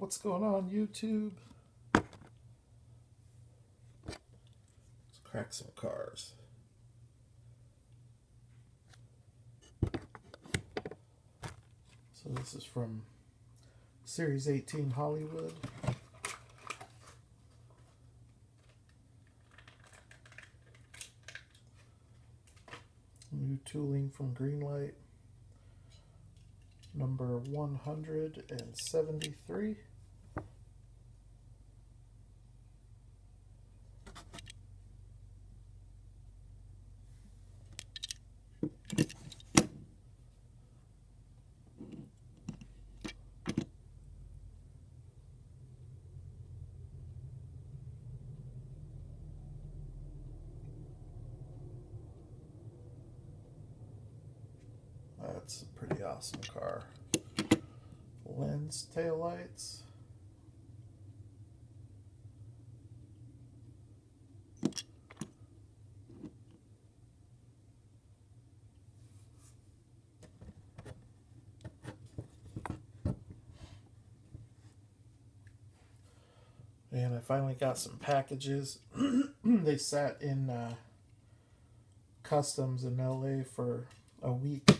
What's going on, YouTube? Let's crack some cars. So this is from Series 18 Hollywood. New tooling from Greenlight. Number 173. That's a pretty awesome car. Lens taillights. And I finally got some packages. They sat in customs in LA for a week.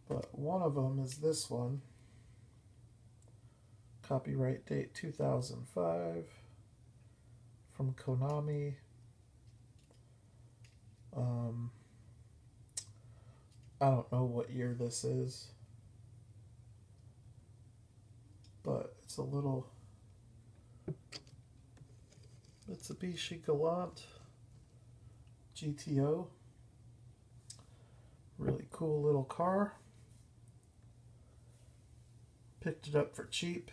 But one of them is this one. Copyright date 2005 from Konami. I don't know what year this is, but it's a little Mitsubishi Galant GTO. Really cool little car. Picked it up for cheap.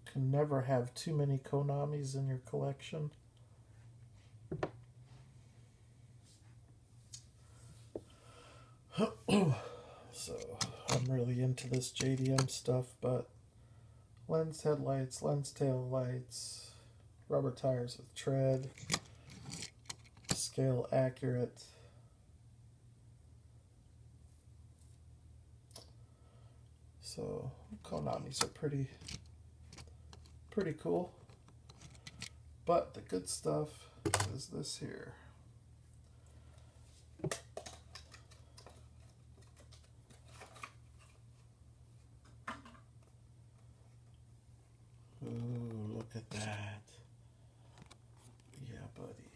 Can never have too many Konamis in your collection. So I'm really into this JDM stuff, but lens headlights, lens tail lights, rubber tires with tread, scale accurate. So Konamis are pretty cool. But the good stuff is this here. Ooh, look at that. Yeah, buddy.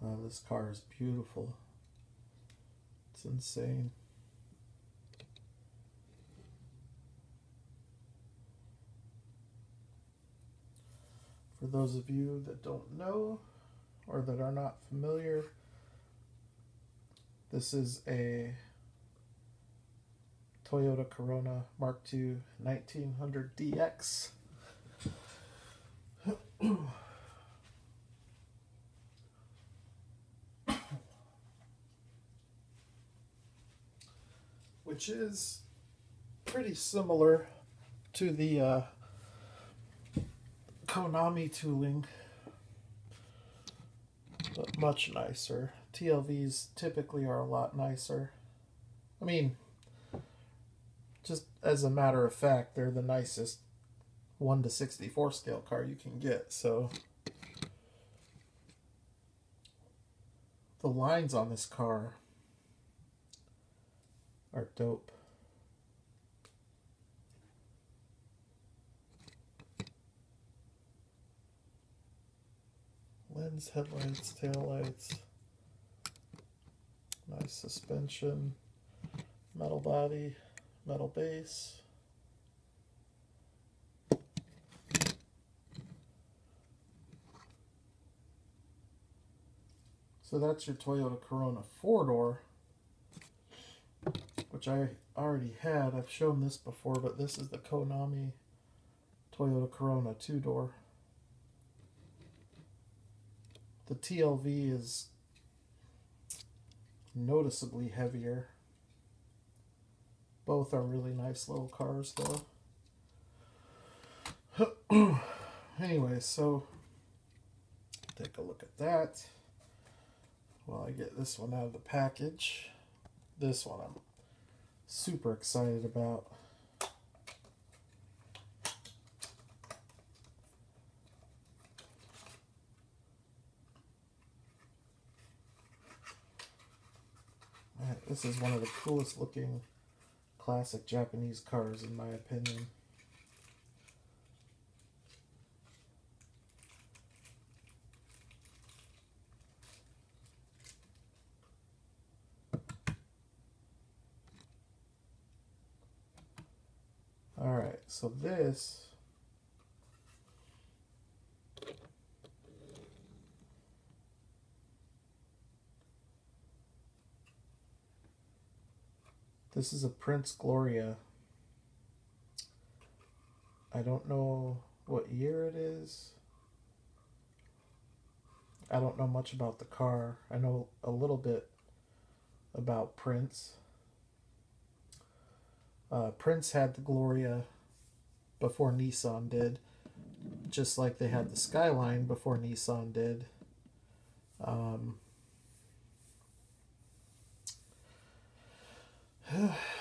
Oh, this car is beautiful. It's insane. For those of you that don't know or that are not familiar, this is a Toyota Corona Mark II 1900 DX. Which is pretty similar to the Konami tooling, but much nicer. TLVs typically are a lot nicer. I mean, just as a matter of fact, they're the nicest 1:64 scale car you can get. So the lines on this car are dope. Lens, headlights, taillights, nice suspension, metal body, metal base. So that's your Toyota Corona 4-door, which I already had. I've shown this before, but this is the Konami Toyota Corona 2-door. The TLV is noticeably heavier. Both are really nice little cars, though. Anyway, so take a look at that while I get this one out of the package. This one I'm super excited about. This is one of the coolest looking classic Japanese cars, in my opinion. Alright, so this is a Prince Gloria. I don't know what year it is. I don't know much about the car. I know a little bit about Prince. Prince had the Gloria before Nissan did, just like they had the Skyline before Nissan did.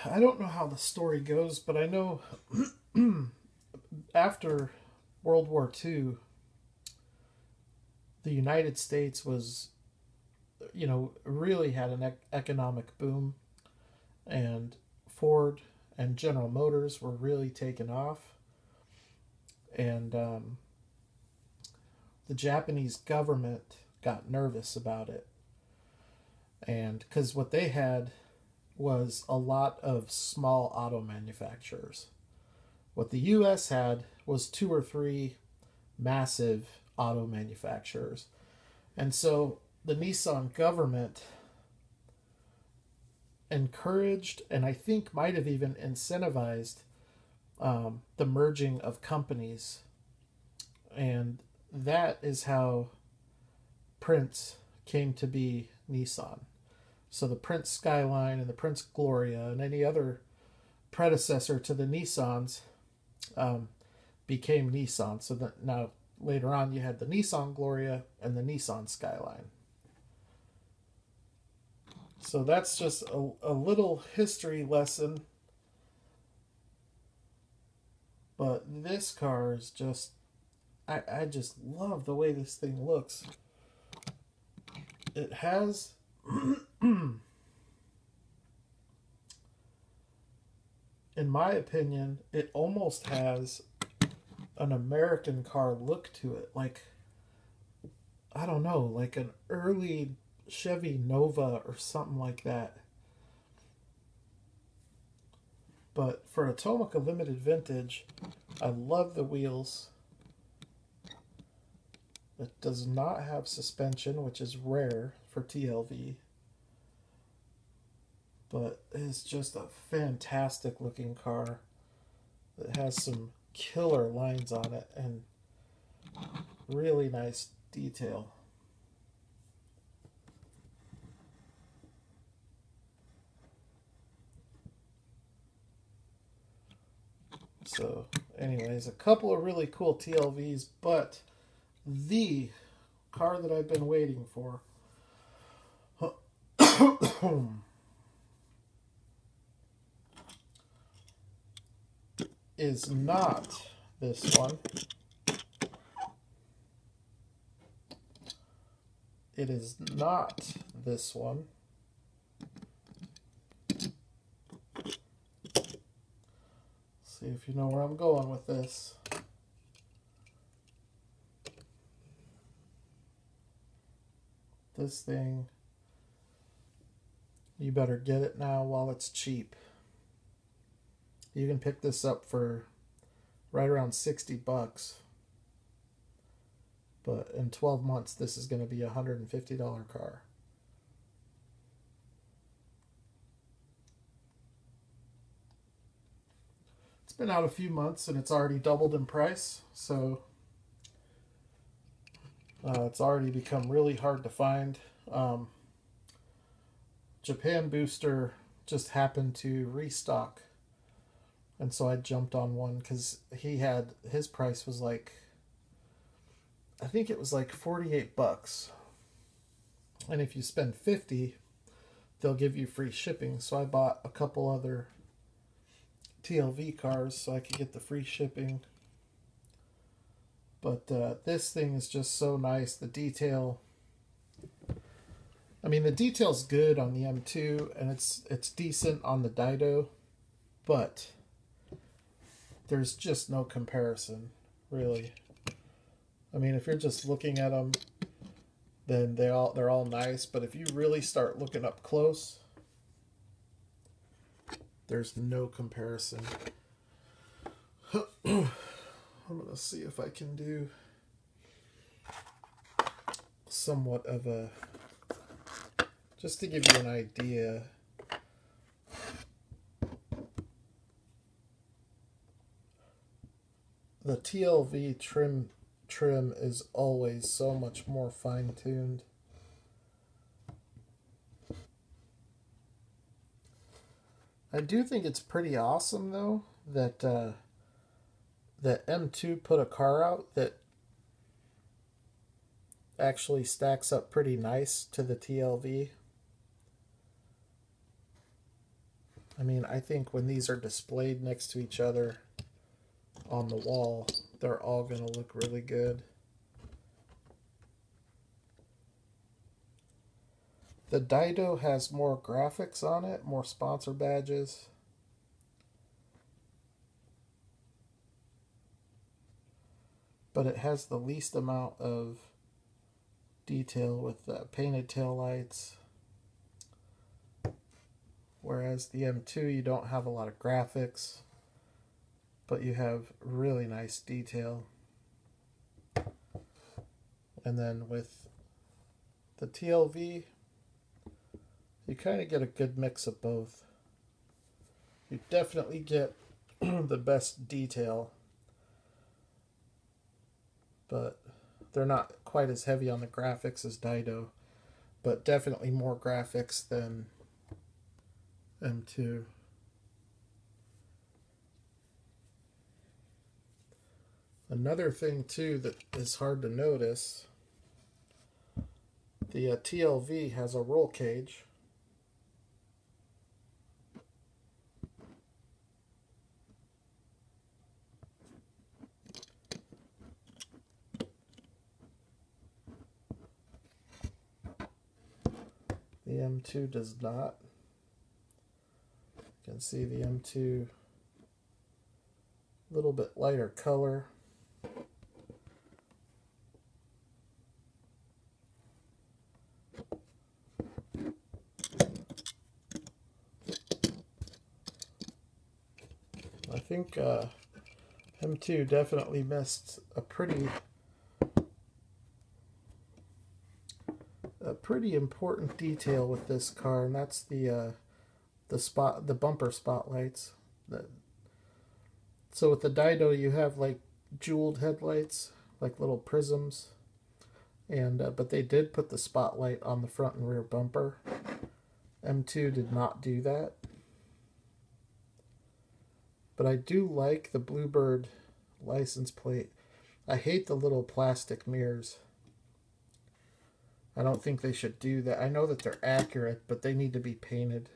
I don't know how the story goes, but I know after World War II, the United States was, really had an economic boom, and Ford and General Motors were really taken off. And the Japanese government got nervous about it. And because what they had was a lot of small auto manufacturers. What the US had was 2 or 3 massive auto manufacturers. And so the Nissan government encouraged, and I think might have even incentivized, the merging of companies. And that is how Prince came to be Nissan. So the Prince Skyline and the Prince Gloria and any other predecessor to the Nissans became Nissan. So that now later on you had the Nissan Gloria and the Nissan Skyline. So that's just a little history lesson. But this car is just, I just love the way this thing looks. It has in my opinion, it almost has an American car look to it. Like, I don't know, like an early Chevy Nova or something like that. But for a Tomica Limited Vintage, I love the wheels. It does not have suspension, which is rare for TLV. But it's just a fantastic looking car. It has some killer lines on it and really nice detail. So anyways, a couple of really cool TLVs, but the car that I've been waiting for is not this one. It is not this one. See if you know where I'm going with this. This thing, you better get it now while it's cheap. You can pick this up for right around 60 bucks. But in 12 months, this is going to be a $150 car. It's been out a few months and it's already doubled in price. So It's already become really hard to find. Japan Booster just happened to restock, and so I jumped on one because his price was like, I think it was like $48, and if you spend 50, they'll give you free shipping. So I bought a couple other TLV cars so I could get the free shipping. But this thing is just so nice. The detail, I mean, the detail's good on the M2, and it's decent on the Dido, but there's just no comparison, really. I mean, if you're just looking at them, then they're all nice, but if you really start looking up close, there's no comparison. I'm gonna see if I can do somewhat of a, just to give you an idea. The TLV trim is always so much more fine-tuned. I do think it's pretty awesome, though, that that M2 put a car out that actually stacks up pretty nice to the TLV. I mean, I think when these are displayed next to each other on the wall, they're all going to look really good. The Dido has more graphics on it, more sponsor badges. But it has the least amount of detail with painted taillights. Whereas the M2, you don't have a lot of graphics, but you have really nice detail. And then with the TLV, you kind of get a good mix of both. You definitely get the best detail, but they're not quite as heavy on the graphics as Dido, but definitely more graphics than M2. Another thing too that is hard to notice, the TLV has a roll cage. The M2 does not. You can see the M2 a little bit lighter color. I think M2 definitely missed a pretty important detail with this car, and that's the bumper spotlights. So with the Dido, you have like jeweled headlights, like little prisms, and but they did put the spotlight on the front and rear bumper. M2 did not do that. But I do like the Bluebird license plate. I hate the little plastic mirrors. I don't think they should do that. I know that they're accurate, but they need to be painted.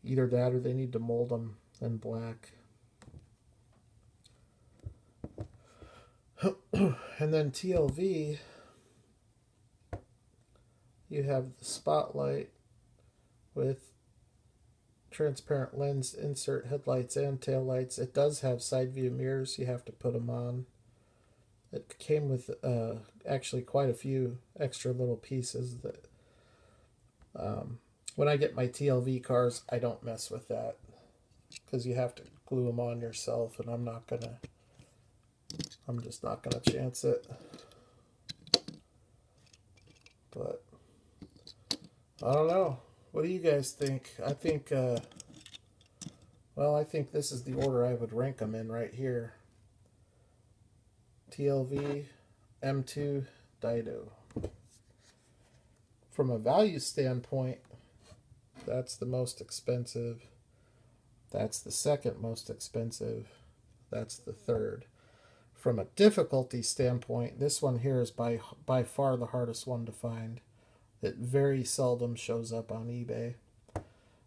Either that or they need to mold them in black. And then TLV, you have the spotlight with transparent lens insert headlights and taillights. It does have side view mirrors. You have to put them on. It came with actually quite a few extra little pieces that when I get my TLV cars, I don't mess with that because you have to glue them on yourself, and I'm just not gonna chance it. But I don't know. What do you guys think? I think well, I think this is the order I would rank them in right here. TLV, M2 Dido. From a value standpoint, that's the most expensive. That's the second most expensive. That's the third. From a difficulty standpoint, this one here is by far the hardest one to find. It very seldom shows up on eBay.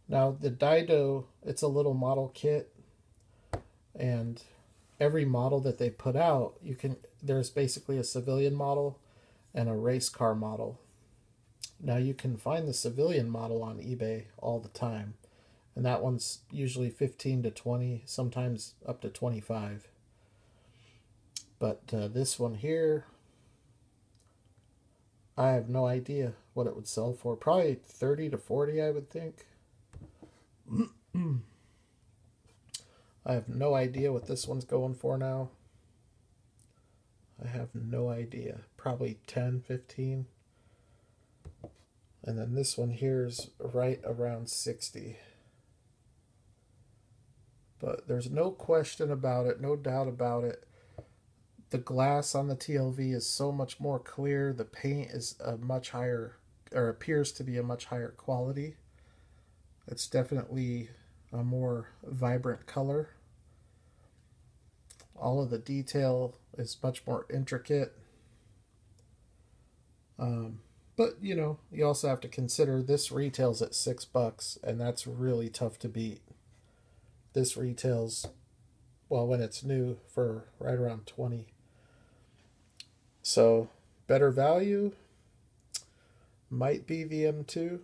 Now the Dido, it's a little model kit, and every model that they put out, there's basically a civilian model and a race car model. Now you can find the civilian model on eBay all the time, and that one's usually 15 to 20, sometimes up to 25. But this one here, I have no idea what it would sell for. Probably 30 to 40, I would think. I have no idea what this one's going for now. I have no idea. Probably 10, 15. And then this one here is right around 60. But there's no question about it, no doubt about it. The glass on the TLV is so much more clear. The paint is a much higher, or appears to be a much higher quality. It's definitely a more vibrant color. All of the detail is much more intricate. But, you know, you also have to consider this retails at $6, and that's really tough to beat. This retails, well, when it's new, for right around 20. So, better value might be the M2,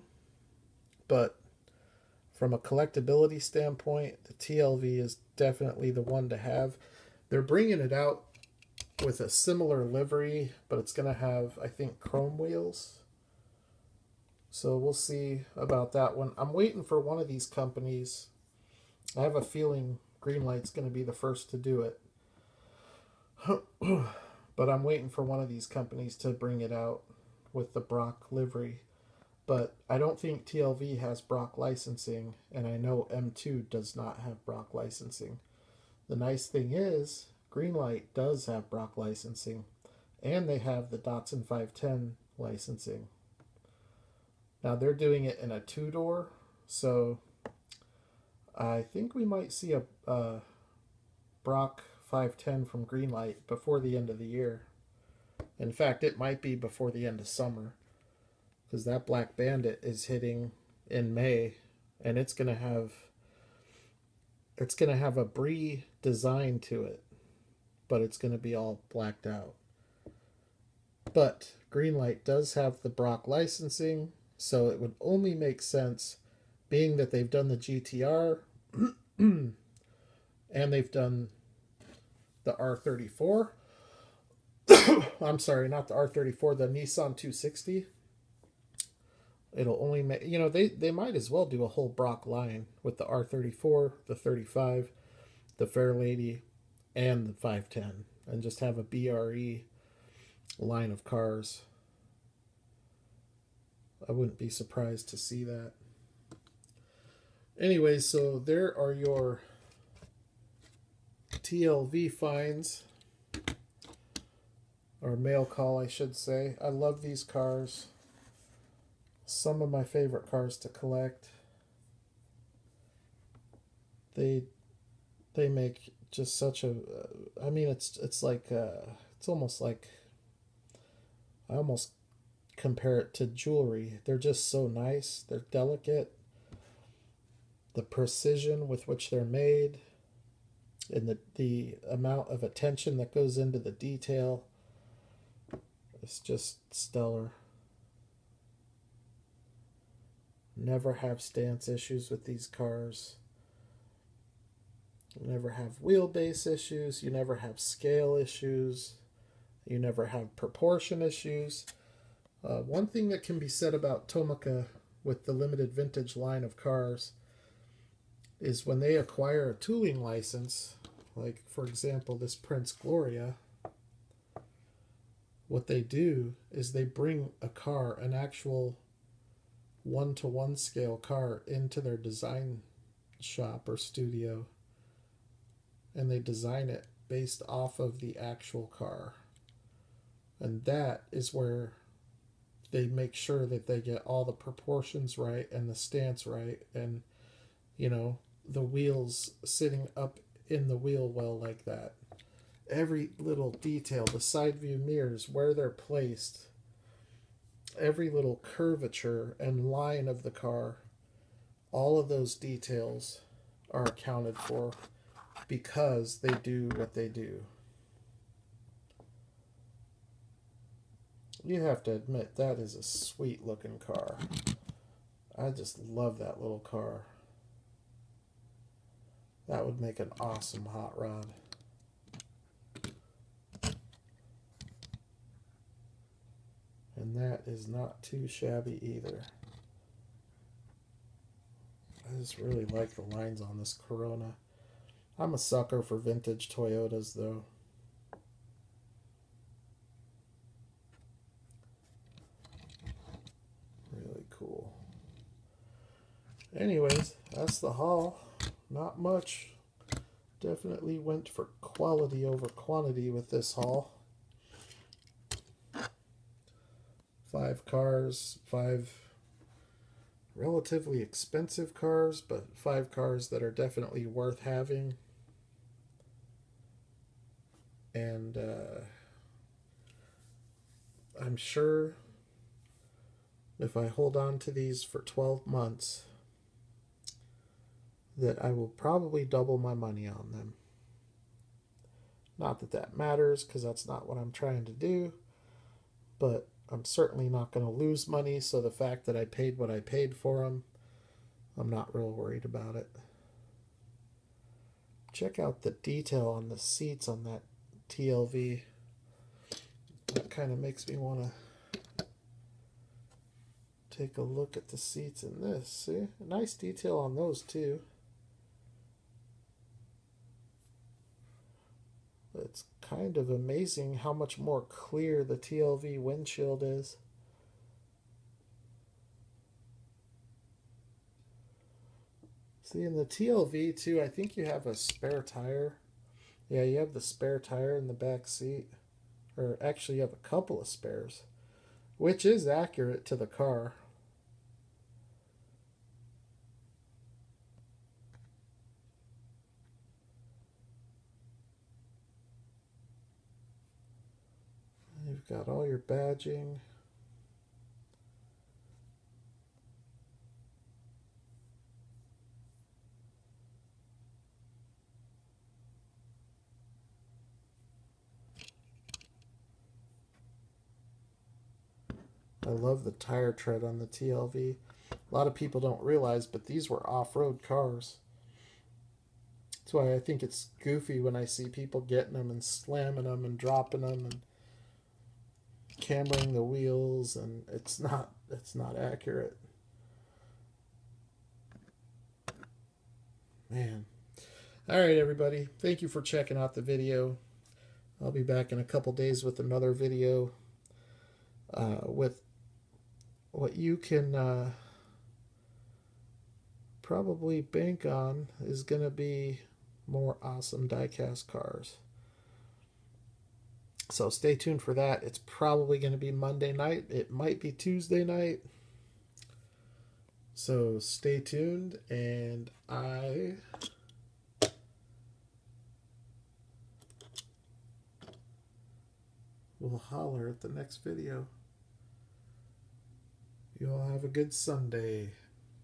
but from a collectability standpoint, the TLV is definitely the one to have. They're bringing it out with a similar livery, but it's going to have, I think, chrome wheels. So we'll see about that one. I'm waiting for one of these companies. I have a feeling Greenlight's going to be the first to do it. But I'm waiting for one of these companies to bring it out with the Brock livery. But I don't think TLV has Brock licensing, and I know M2 does not have Brock licensing. The nice thing is, Greenlight does have Brock licensing, and they have the Datsun 510 licensing. Now they're doing it in a two-door, so I think we might see a Brock 510 from Greenlight before the end of the year. In fact, it might be before the end of summer, because that Black Bandit is hitting in May, and it's gonna have a Brie design to it, but it's gonna be all blacked out. But Greenlight does have the Brock licensing, so it would only make sense, being that they've done the GTR and they've done the R34. I'm sorry, not the R34, the Nissan 260. It'll only make, you know, they might as well do a whole Brock line with the R34, the 35, the Fairlady, and the 510, and just have a BRE line of cars. I wouldn't be surprised to see that. Anyway, so there are your TLV finds, or mail call, I should say. I love these cars. Some of my favorite cars to collect. They make just such a, I mean, it's like, it's almost like, I almost compare it to jewelry. They're just so nice. They're delicate. The precision with which they're made, and the amount of attention that goes into the detail, it's just stellar. Never have stance issues with these cars. You never have wheelbase issues. You never have scale issues. You never have proportion issues. One thing that can be said about Tomica with the limited vintage line of cars is when they acquire a tooling license, like for example this Prince Gloria, what they do is they bring a car, an actual 1-to-1 scale car, into their design shop or studio, and they design it based off of the actual car. And that is where they make sure that they get all the proportions right and the stance right, and you know, the wheels sitting up in the wheel well like that. Every little detail, the side view mirrors, where they're placed, every little curvature and line of the car, all of those details are accounted for because they do what they do. You have to admit, that is a sweet looking car. I just love that little car. That would make an awesome hot rod. And that is not too shabby either. I just really like the lines on this Corona. I'm a sucker for vintage Toyotas though. Really cool. Anyways, that's the haul. Not much. Definitely went for quality over quantity with this haul. 5 cars, 5 relatively expensive cars, but 5 cars that are definitely worth having. And I'm sure if I hold on to these for 12 months, that I will probably double my money on them. Not that that matters, because that's not what I'm trying to do, but I'm certainly not going to lose money, so the fact that I paid what I paid for them, I'm not real worried about it. Check out the detail on the seats on that TLV. That kind of makes me want to take a look at the seats in this. See? Nice detail on those too. It's kind of amazing how much more clear the TLV windshield is. See, in the TLV too, I think you have a spare tire. Yeah, you have the spare tire in the back seat. Or actually, you have a couple of spares, which is accurate to the car. You've got all your badging. I love the tire tread on the TLV. A lot of people don't realize, but these were off-road cars. That's why I think it's goofy when I see people getting them and slamming them and dropping them and cameraing the wheels, and it's not accurate. Man. All right, everybody. Thank you for checking out the video. I'll be back in a couple days with another video with what you can probably bank on is going to be more awesome diecast cars. So stay tuned for that. It's probably going to be Monday night. It might be Tuesday night. So stay tuned, and I will holler at the next video. You all have a good Sunday.